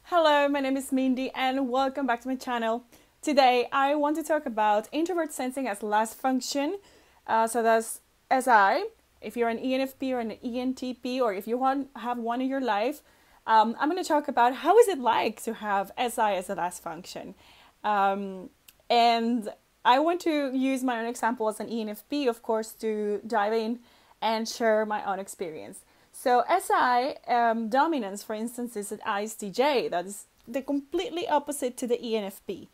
Hello, my name is Mindy and welcome back to my channel. Today I want to talk about introvert sensing as last function. So that's SI. If you're an ENFP or an ENTP, or if you have one in your life, I'm going to talk about how is it like to have SI as a last function. And I want to use my own example as an ENFP, of course, to dive in and share my own experience. So SI dominance, for instance, is an ISTJ. That is the completely opposite to the ENFP.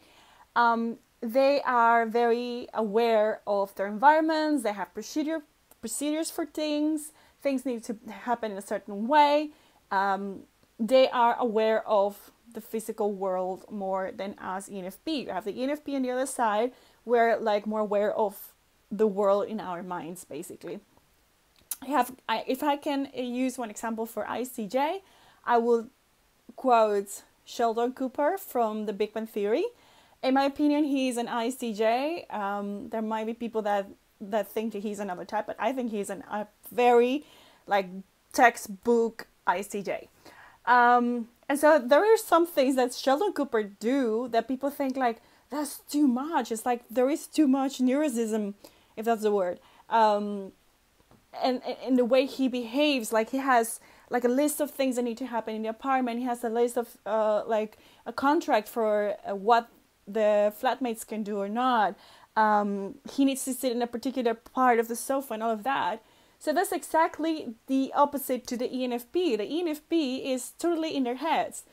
They are very aware of their environments. They have procedures for things. Things need to happen in a certain way. They are aware of the physical world more than us ENFP. You have the ENFP on the other side. We're like more aware of the world in our minds, basically. If I can use one example for ISTJ, I will quote Sheldon Cooper from The Big Bang Theory. In my opinion, he's an ISTJ. There might be people that think that he's another type, but I think he's a very like textbook ISTJ. And so there are some things that Sheldon Cooper do that people think like that's too much. It's like there is too much neuroticism, if that's the word. And in the way he behaves, like he has like a list of things that need to happen in the apartment. He has a list of like a contract for what the flatmates can do or not. He needs to sit in a particular part of the sofa and all of that. So that's exactly the opposite to the ENFP. The ENFP is totally in their heads.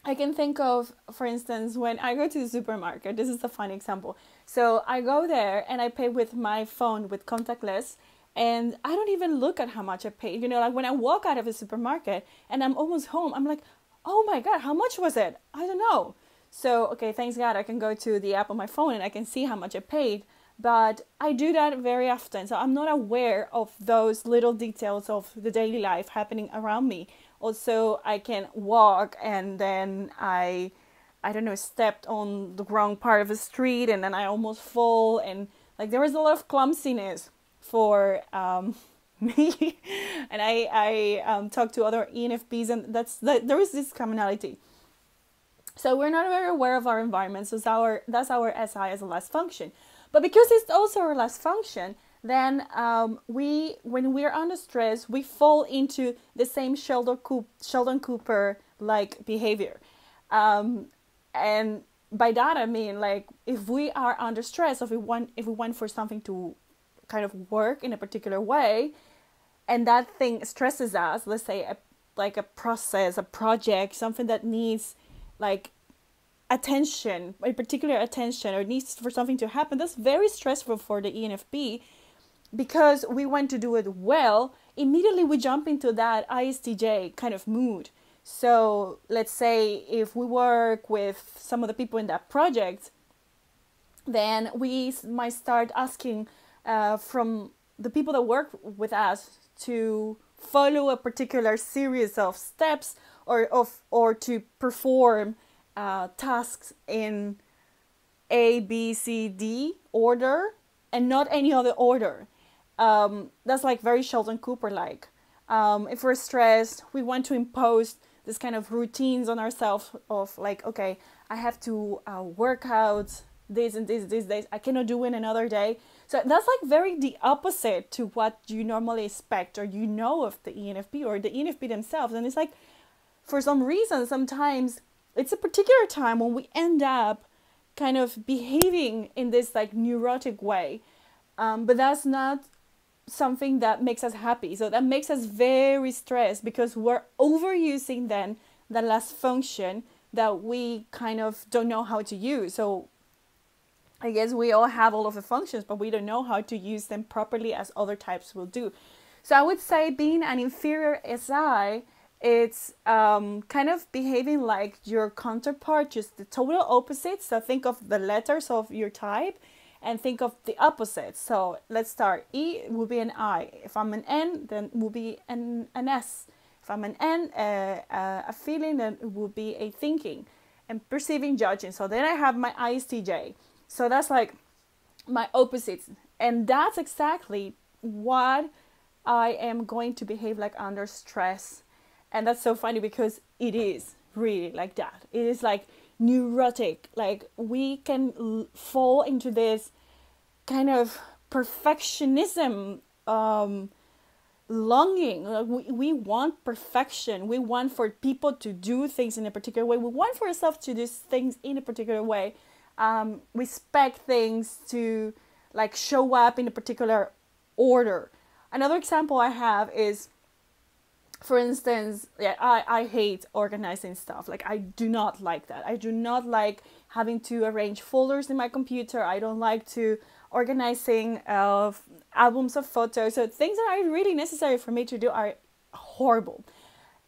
I can think of, for instance, when I go to the supermarket, this is a fun example. So I go there and I pay with my phone with contactless, and I don't even look at how much I paid. You know, like when I walk out of the supermarket and I'm almost home, I'm like, oh my God, how much was it? I don't know. So, okay, thanks God, I can go to the app on my phone and I can see how much I paid. But I do that very often. So I'm not aware of those little details of the daily life happening around me. Also, I can walk and then I don't know, stepped on the wrong part of the street and then I almost fall. And like there was a lot of clumsiness for me. And I talked to other ENFPs and there is this commonality. So we're not very aware of our environment. So that's our SI as a last function. But because it's also our last function, then when we're under stress, we fall into the same Sheldon Cooper like behavior. And by that I mean like if we are under stress, if we want for something to kind of work in a particular way, and that thing stresses us, let's say like a process, a project, something that needs like attention, a particular attention, or needs for something to happen, that's very stressful for the ENFP. Because we want to do it well, immediately we jump into that ISTJ kind of mood. So let's say if we work with some of the people in that project, then we might start asking from the people that work with us to follow a particular series of steps or to perform tasks in A, B, C, D order and not any other order. That's like very Sheldon Cooper like. If we're stressed, we want to impose this kind of routines on ourselves of like, okay, I have to work out this and this these days. I cannot do it another day. So that's like very the opposite to what you normally expect or you know of the ENFP or the ENFP themselves. And it's like, for some reason, sometimes it's a particular time when we end up kind of behaving in this like neurotic way. But that's not something that makes us happy. So that makes us very stressed because we're overusing then the last function that we kind of don't know how to use. So I guess we all have all of the functions, but we don't know how to use them properly as other types will do. So I would say being an inferior SI, it's kind of behaving like your counterpart, just the total opposite. So think of the letters of your type and think of the opposite. So let's start. E will be an I. If I'm an N, then it will be an S. If I'm an N, a feeling, then it will be a thinking and perceiving, judging. So then I have my ISTJ. So that's like my opposites. And that's exactly what I am going to behave like under stress. And that's so funny because it is really like that. It is like neurotic. Like we can fall into this kind of perfectionism longing. Like we want perfection. We want for people to do things in a particular way. We want for ourselves to do things in a particular way. We expect things to like show up in a particular order. Another example I have is, for instance, yeah, I hate organizing stuff. Like I do not like that. I do not like having to arrange folders in my computer. I don't like to organizing albums of photos. So things that are really necessary for me to do are horrible.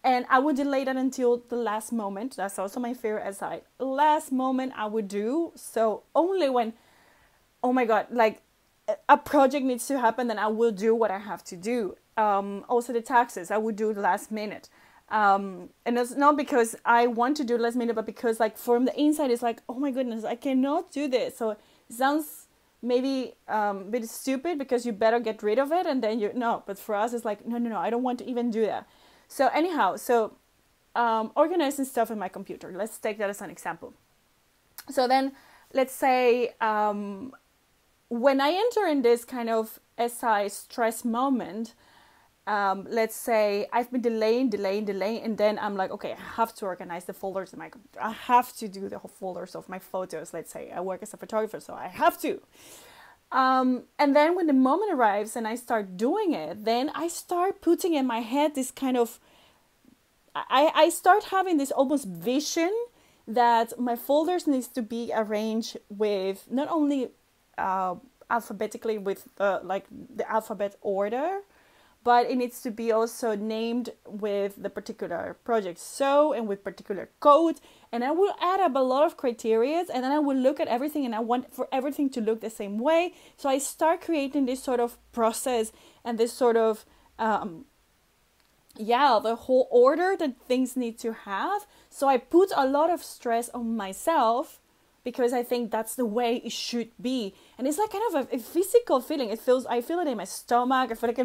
And I would delay that until the last moment. That's also my favorite aside. Last moment I would do. So only when, oh my God, like a project needs to happen, then I will do what I have to do. Also the taxes, I would do the last minute. And it's not because I want to do last minute, but because like from the inside, it's like, oh my goodness, I cannot do this. So it sounds maybe a bit stupid because you better get rid of it. And then no, but for us, it's like, no, I don't want to even do that. So anyhow, organizing stuff in my computer. Let's take that as an example. So then let's say when I enter in this kind of SI stress moment, let's say I've been delaying, and then I'm like, okay, I have to organize the folders in my computer. I have to do the whole folders of my photos. Let's say I work as a photographer, so I have to. And then when the moment arrives and I start doing it, then I start putting in my head this kind of, I start having this almost vision that my folders needs to be arranged with not only alphabetically with like the alphabet order, but it needs to be also named with the particular project and with particular code. And I will add up a lot of criteria, and then I will look at everything, and I want for everything to look the same way. So I start creating this sort of process and this sort of, the whole order that things need to have. So I put a lot of stress on myself because I think that's the way it should be. And it's like kind of a physical feeling. I feel it in my stomach. I feel it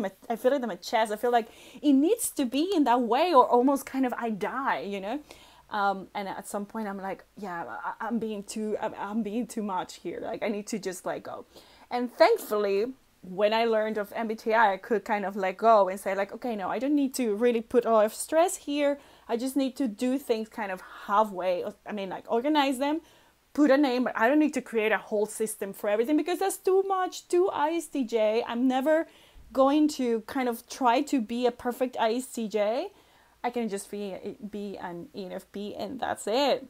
in my chest. I feel like it needs to be in that way, or almost kind of I die, you know? And at some point I'm like, yeah, I'm being too much here. Like I need to just let go. And thankfully, when I learned of MBTI, I could kind of let go and say like, okay, no, I don't need to really put a lot of stress here. I just need to do things kind of halfway. I mean, like organize them, put a name, but I don't need to create a whole system for everything because that's too much, too ISTJ. I'm never going to kind of try to be a perfect ISTJ. I can just be an ENFP and that's it.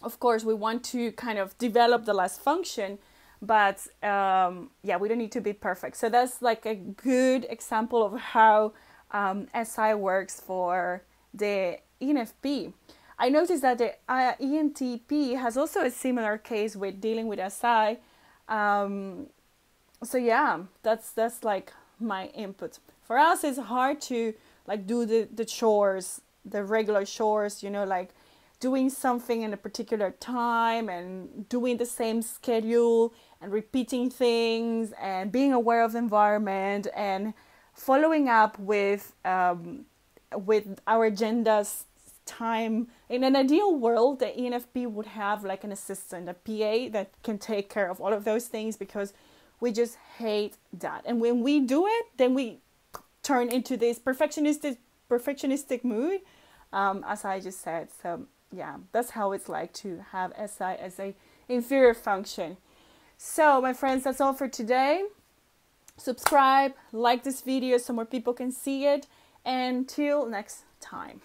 Of course, we want to kind of develop the last function, but we don't need to be perfect. So that's like a good example of how SI works for the ENFP. I noticed that the ENTP has also a similar case with dealing with SI. So yeah, that's like my input. For us, it's hard to like do the chores, the regular chores, you know, like doing something in a particular time and doing the same schedule and repeating things and being aware of the environment and following up with our agendas time. In an ideal world, the ENFP would have like an assistant, a PA that can take care of all of those things, because we just hate that. And when we do it, then we turn into this perfectionistic mood, as I just said. So yeah, that's how it's like to have SI as a inferior function. So my friends, that's all for today. Subscribe, like this video so more people can see it, and till next time.